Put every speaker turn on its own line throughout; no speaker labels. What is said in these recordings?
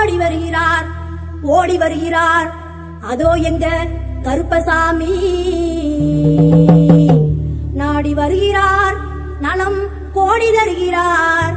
ஓடி வருகிறார் ஓடி வருகிறார் அதோ எங்க கருப்பசாமி நாடி வருகிறார் நலம் கோடி தருகிறார்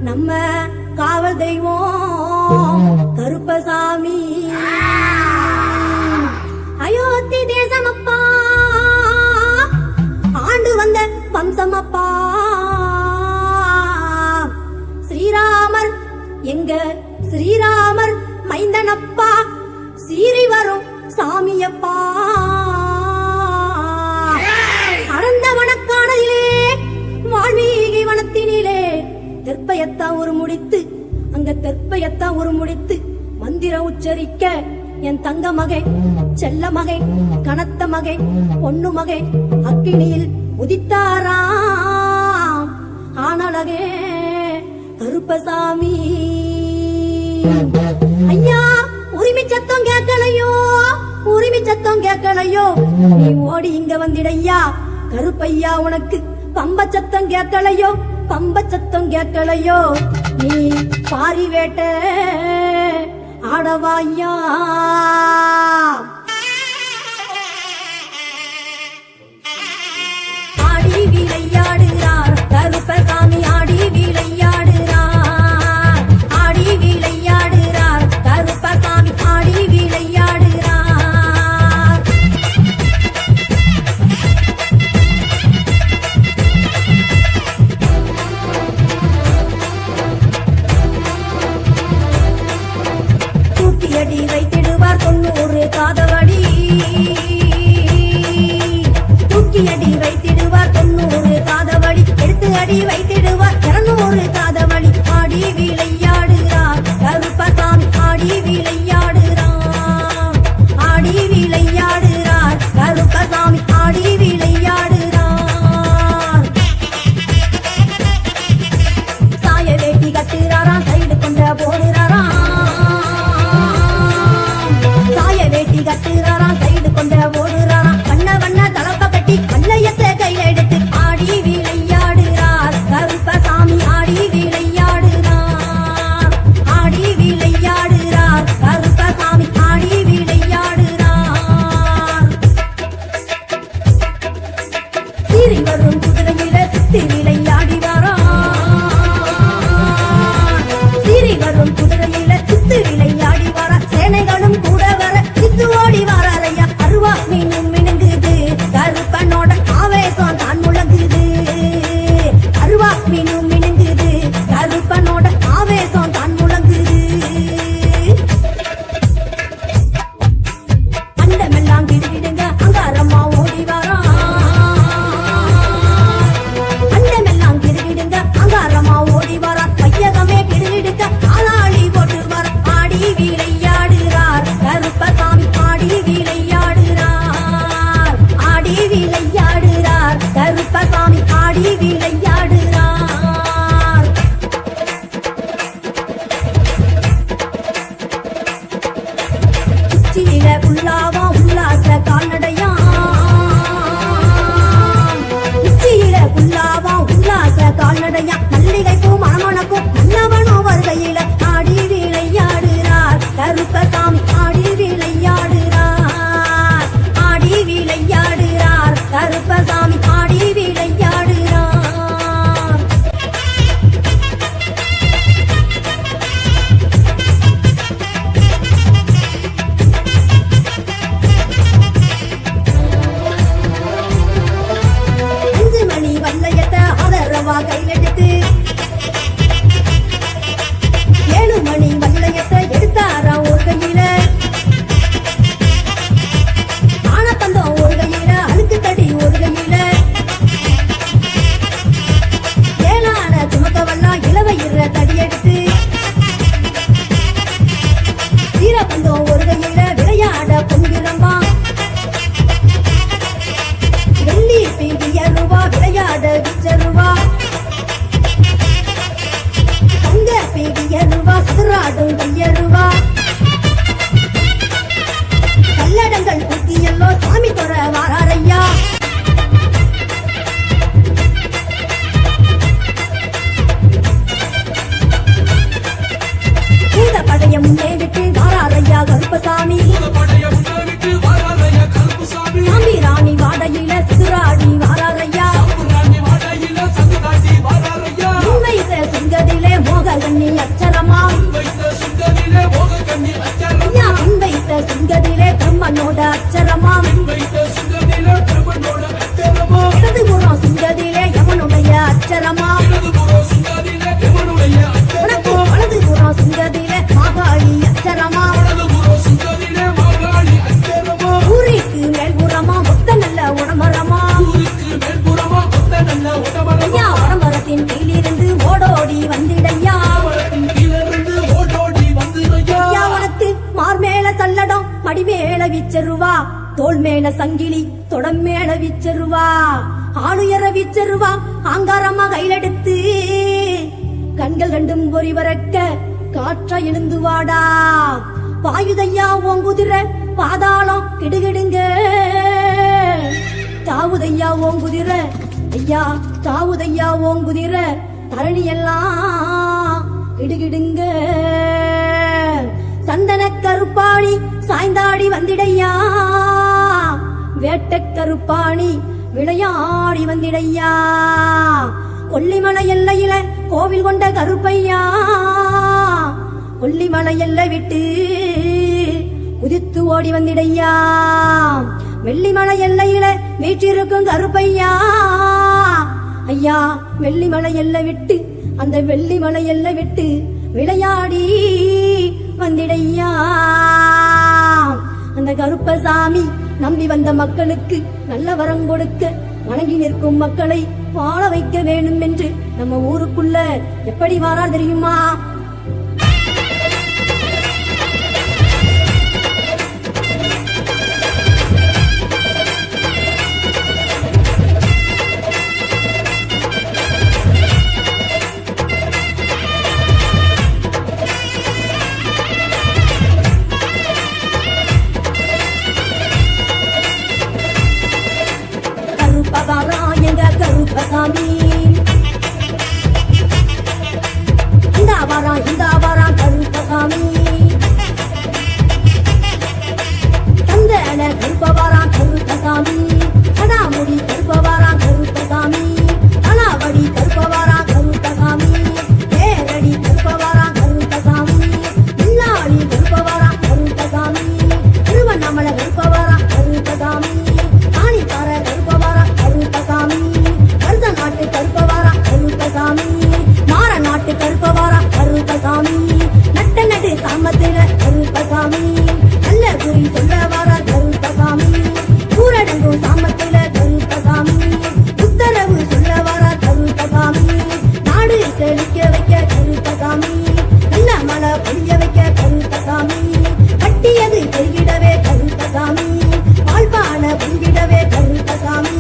நம்ம காவல் தெய்வம் கருப்பசாமி அயோத்தி தேசமப்பா ஆண்டு வந்த வம்சமப்பா ஸ்ரீராமர் எங்க ஸ்ரீராமர் மைந்தனப்பா சீறி வரும் சாமியப்பா அடர்ந்த வனக்கானதிலே வால்மீகி வனத்தினிலே தெற்பயத்தான் ஒரு முடித்து அங்க தெற்பயத்தான் ஒரு முடித்து மந்திரம் உச்சரிக்க என் தங்க மகை செல்ல மகை கனத்த மகை பொண்ணு மகை அக்கினியில் உதித்தாராம் ஆனழகே கருப்பசாமி ஐயா உரிமை சத்தம் கேட்கலையோ உரிமை சத்தம் கேட்கலையோ நீ ஓடி இங்க வந்திடையா கருப்பையா உனக்கு பம்ப சத்தம் கேட்கலையோ பம்ப சத்தம் கேட்கலையோ நீ பாரி வேட்ட ஆடவாயா ஆடி விளையாடுறார் கருப்பசாமி ஆடி விளையாடுறார் ஆடி விளையாடுறார் கருப்பசாமி ஆடி விளையாடுறார் தூக்கியடி வைத்திடுவார் 90 காதவடி தூக்கியடி வைத்திடுவார் 90 காதவடி எடுத்து அடி வைத்திடுவார் 200 காதவடி ஆடி விளையாடுறார் கருப்பசாமி ஆடி விளையாடுறார் ஆடி விளையாடுறார் கருப்பசாமி ஆடி விளையாடுறார் சாய வேட்டி கட்டுறாராம் சைடு கொண்ட போடுறாராம் சாய வேட்டி கட்டுறாராம் சைடு கொண்ட ஓடுறாராம் வண்ண வண்ண தலப்ப கட்டி வல்லையத்தை கையில எடுத்து ஆடி விளையாடுறார் கருப்பசாமி ஆடி விளையாடுறார் ஆடி விளையாடுறார் கருப்பசாமி ஆடி விளையாடுறார் சீறி வரும் குதிரையில சுத்தி விளையாடி சீறி வரும் குதிரையில சுத்து விளையாடி வர சேனைகளும் கூட வர சித்து ஓடி வரையா அருவா மீனும் மினுங்குது கருப்பனோட ஆவேசம் தான் முழங்குது அருவா மீனும் மினுங்குது கருப்பனோட ஆவேசம் தான் முழங்குது அண்டமெல்லாம் கிடுகிடுங்க அங்காரம்மா ஓடி வரா அண்டமெல்லாம் கிடுகிடுங்க அங்காரம்மா ஓடி வரா கையகமே கிடுகிடுங்க ஆளாளி போட்டு வர ஆடி விளையாடுறார் கருப்பசாமி ஆடி விளையாடுறார் ஆடி விளையாடுறார் கருப்பசாமி ஆடி விளையாடுறார் உச்சியில உள்ளாவா உல்லாச கால்நடையா உச்சியில உள்ளாவா உல்லாச கால்நடையா மல்லிகை பூ மணமணக்கும் மன்னவனோ வருகையில ஆடி விளையாடுறார் கருப்பசாமி ஆடி விளையாடுறார் ஆடி விளையாடுறார் கருப்பசாமி ஆடி விளையாடுறார் அஞ்சு மணி வல்லையத்தை ஆதரவா கையிலெடுத்து 7 மணி வல்லையத்தை எடுத்தாரா ஒரு கையில ஆனத்தந்தம் ஒரு கையில அழுக்கு தடி ஒரு கையில ஏனான சுமக்கவெல்லாம் இளவயிற தடி எடுத்து வீரபந்தம் ஒரு கையில விளையாட பொங்கிழம்பா வெள்ளி பீடிய ரூபா விளையாட விச்சருவா தங்க பீடிய ரூபா சுதராடும் கையருவா கல்லடங்கள் குத்தியல்லோ சாமி தொற வாராரையா பூத படைய முன்னே அடிமேல வீச்சருவா தோல் மேல சங்கிலி தொடம் மேல வீச்சருவா ஆளுயர வீச்சருவா ஆங்காரமா கையிலெடுத்து கண்கள் ரெண்டும் பொறி வரக்க காற்ற எழுந்து வாடா பாயுதையா ஓங்குதிர பாதாளம் கிடுகிடுங்க தாவுதையா ஓங்குதிர ஐயா தாவுதையா ஓங்குதிர தரணி எல்லாம் கிடுகிடுங்க சந்தன கருப்பாணி சாய்ந்தாடி வந்திடையா வேட்ட கருப்பாணி விளையாடி வந்திடையா கொல்லிமலை எல்லையில கோவில் கொண்ட கருப்பையா கொல்லிமலை எல்லை விட்டு குதித்து ஓடி வந்திடையா வெள்ளிமலை எல்லையில வீற்றிருக்கும் கருப்பையா ஐயா வெள்ளிமலை எல்லை விட்டு அந்த வெள்ளிமலை எல்லை விட்டு விளையாடி வந்திடையா அந்த கருப்பசாமி நம்பி வந்த மக்களுக்கு நல்ல வரம் கொடுக்க வணங்கி நிற்கும் மக்களை வாழ வைக்க வேண்டும் என்று நம்ம ஊருக்குள்ள எப்படி வாரார் தெரியுமா? கருப்பசாமி இந்த வாரா கருப்பசாமி சந்தன கருப்பவாரா கருப்பசாமி கடாமுடி கருப்பவாரா கருப்பசாமி அலாவடி கருப்பவாரா கருப்பசாமி தேரடி கருப்பவாரா கருப்பசாமி இல்லாளி கருப்பவாரா கருப்பசாமி திருவண்ணாமலை கருப்பவாரா கருப்பசாமி காணிக்கார கருப்பவாரா கருப்பசாமி நாட்டு கருப்பவாரா கருப்பசாமி மாற நாட்டு கருப்பவாரா கருப்பசாமி நட்ட நடு சாமத்தில கருப்பசாமி நல்ல குறி சொல்லவாரா கருப்பசாமி ஊரடங்கும் சாமத்தில கருப்பசாமி உத்தரவு சொல்லவாரா கருப்பசாமி நாடு செழிக்க வைக்க கருப்பசாமி நல்ல மழை பொழிய வைக்க கருப்பசாமி கட்டியது பெருகிடவே கருப்பசாமி வாழ்வான பொங்கிடவே கருப்பசாமி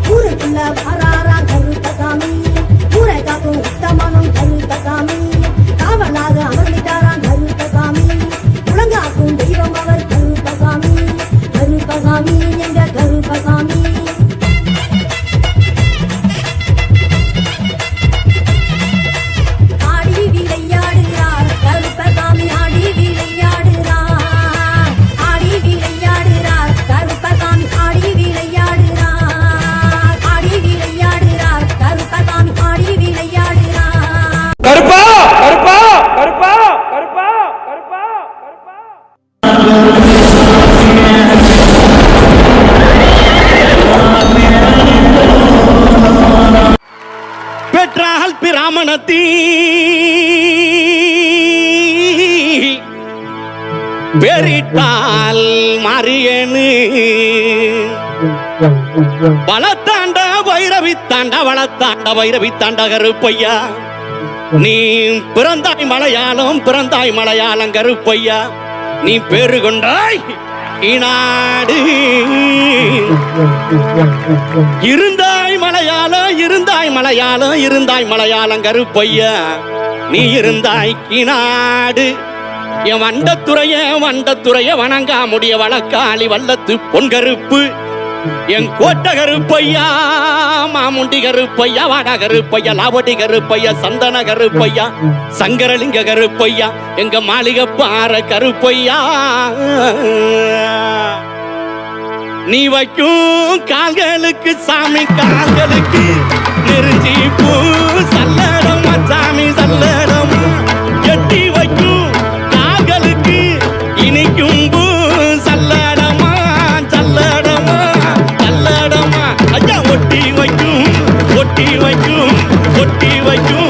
ஊருக்குள்ள வாராரா கருப்பசாமி ஊரை காக்கும் உத்தமனும் கருப்பசாமி காவலாக அமர்ந்திட்டாராம் கருப்பசாமி உலகாக்கும் தெய்வம் அவர் கருப்பசாமி கருப்பசாமி எங்க கருப்பசாமி ஆடி விளையாடுகிறார் கருப்பசாமி ஆடி விளையாடுகிறார் ஆடி விளையாடுகிறார் கருப்பசாமி ஆடி விளையாடுகிறார் ஆடி விளையாடுகிறார் கருப்பசாமி ஆடி விளையாடுகிறார்
கருப்பா கருப்பா கருப்பா கருப்பா கருப்பா கருப்பா பெற்றால் பிராமணத்தி பெரிட்டால் மாரியனு வளத்தாண்ட வைரவி தாண்ட வளத்தாண்ட வைரவி தாண்ட கருப்பையா நீ பிறந்தாய் மலையாளம் கருப்பையா நீ பேரு கொண்டாய் இநாடு இருந்தாய் மலையாளம் கருப்பையா நீ இருந்தாய் கிநாடு என் வண்டத்துறைய வணங்கா முடிய வழக்காளி வல்லத்து பொன் கருப்பு என் கோட்ட கருப்பையா மாமுண்டி கருப்பையா வாடா கருப்பையா லாவடி கருப்பையா சந்தன கருப்பையா சங்கரலிங்க கருப்பையா எங்க மாளிகை பாற கருப்பையா நீ வைக்கும் கால்களுக்கு சாமி கால்களுக்கு நெருஞ்சி பூ சல்லடமா சாமி சல்லடமா எட்டி வைக்கும் கால்களுக்கு இனிக்கும் பூ சல்லடமா சல்லடமா சல்லடமா ஐயா ஒட்டி வைக்கும் ஒட்டி வைக்கும் ஒட்டி வைக்கும்